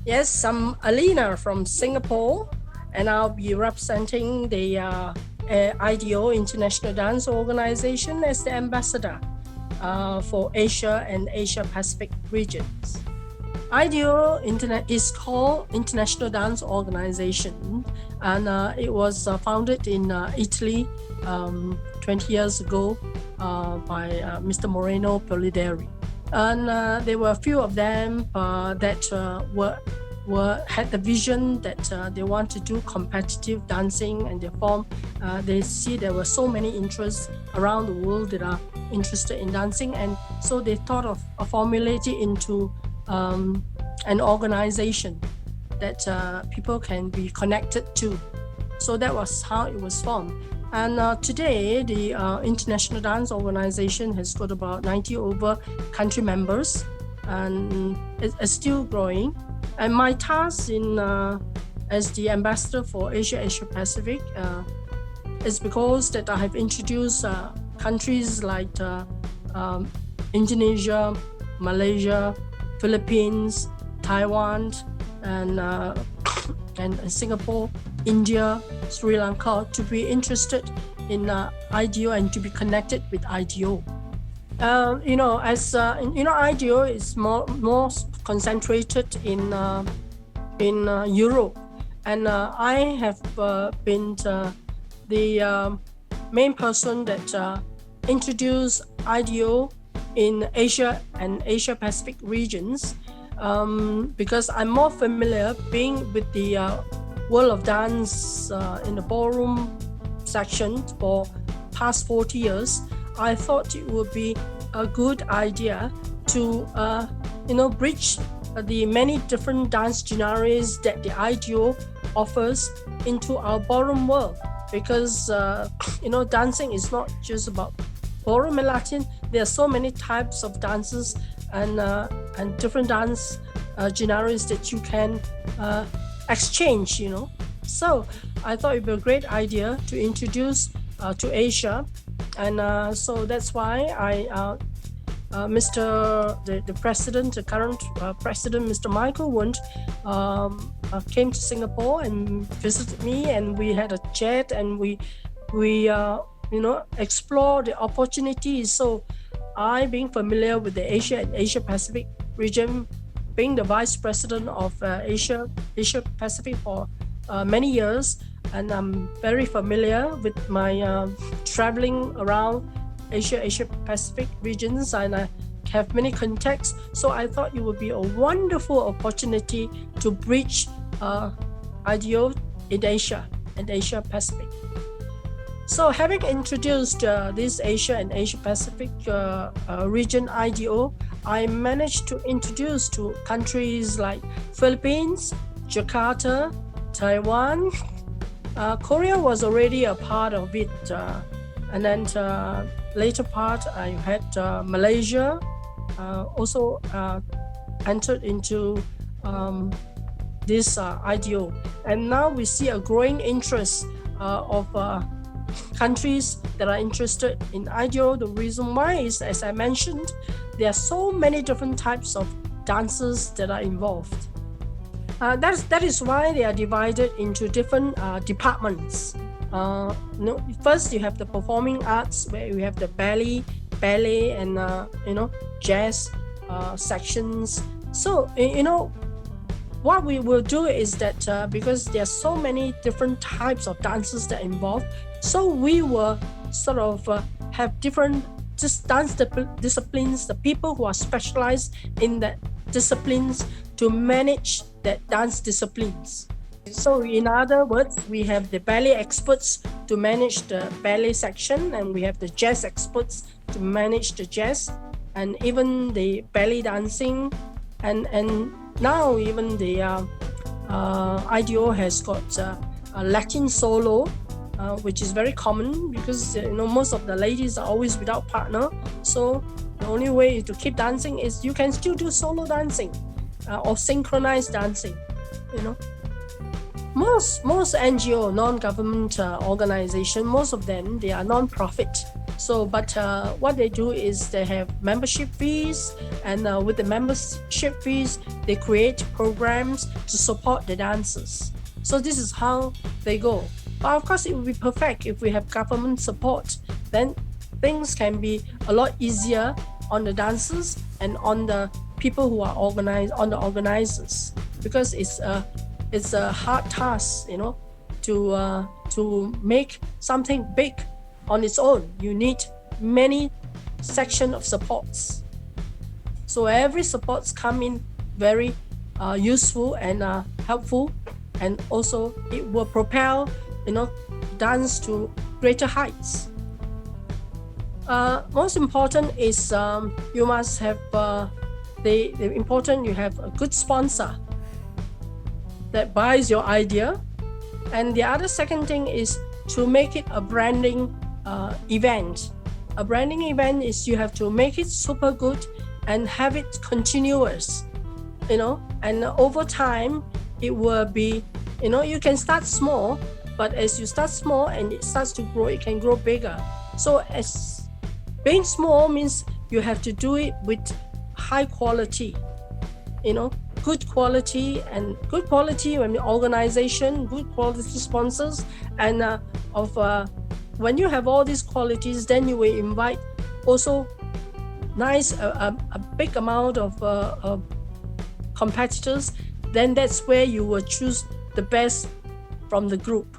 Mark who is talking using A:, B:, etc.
A: Yes, I'm Alina from Singapore, and I'll be representing the IDO International Dance Organization as the ambassador for Asia and Asia Pacific regions. IDO is called International Dance Organization, and it was founded in Italy 20 years ago by Mr. Moreno Polideri. And there were a few of them that had the vision that they want to do competitive dancing, and they see there were so many interests around the world that are interested in dancing, and so they thought of formulating into an organization that people can be connected to. So that was how it was formed. And today, the International Dance Organization has got about 90 over country members, and it's still growing. And my task as the ambassador for Asia Pacific is because that I have introduced countries like Indonesia, Malaysia, Philippines, Taiwan, and Singapore, India, Sri Lanka to be interested in IDO and to be connected with IDO. IDO is more concentrated in Europe, and I have been the main person that introduced IDO in Asia and Asia Pacific regions, because I'm more familiar being with the world of dance in the ballroom section for past 40 years. I thought it would be a good idea to bridge the many different dance genres that the IDO offers into our ballroom world, because dancing is not just about ballroom and Latin. There are so many types of dances and different dance genres that you can exchange, So I thought it would be a great idea to introduce to Asia, and so that's why the president, the current president, Mr. Michael Wundt, came to Singapore and visited me, and we had a chat, and we explore the opportunities. So I, being familiar with the Asia and Asia Pacific region, being the vice president of Asia Pacific for many years, and I'm very familiar with my traveling around Asia Pacific regions, and I have many contacts. So I thought it would be a wonderful opportunity to bridge IDO in Asia and Asia Pacific. So having introduced this Asia and Asia Pacific region IDO, I managed to introduce to countries like Philippines, Jakarta, Taiwan. Korea was already a part of it, and then later part I had Malaysia also entered into this IDO, and now we see a growing interest of countries that are interested in IDO. The reason why is, as I mentioned, there are so many different types of dances that are involved. That is why they are divided into different departments. First, you have the performing arts, where you have the ballet, and jazz sections. So what we will do is that because there are so many different types of dances that are involved, so we will sort of have different dance disciplines, the people who are specialized in that disciplines to manage that dance disciplines. So in other words, we have the ballet experts to manage the ballet section, and we have the jazz experts to manage the jazz, and even the ballet dancing, and now even the IDO has got a Latin solo, which is very common because most of the ladies are always without partner. So the only way to keep dancing is you can still do solo dancing or synchronized dancing. Most NGO, non-government organization, most of them, they are non-profit. So, but what they do is they have membership fees, and with the membership fees, they create programs to support the dancers. So this is how they go. But of course, it would be perfect if we have government support. Then things can be a lot easier on the dancers and on the people who are on the organizers, because it's a hard task, to make something big on its own. You need many section of supports. So every supports come in very useful and helpful, and also it will propel dance to greater heights. Most important is you must have you have a good sponsor that buys your idea. And the other second thing is to make it a branding event. A branding event is you have to make it super good and have it continuous, and over time it will be, you can start small, but as you start small and it starts to grow, it can grow bigger. So as being small means you have to do it with high quality, good quality when the organization, good quality sponsors, and when you have all these qualities, then you will invite also a big amount of competitors. Then that's where you will choose the best from the group.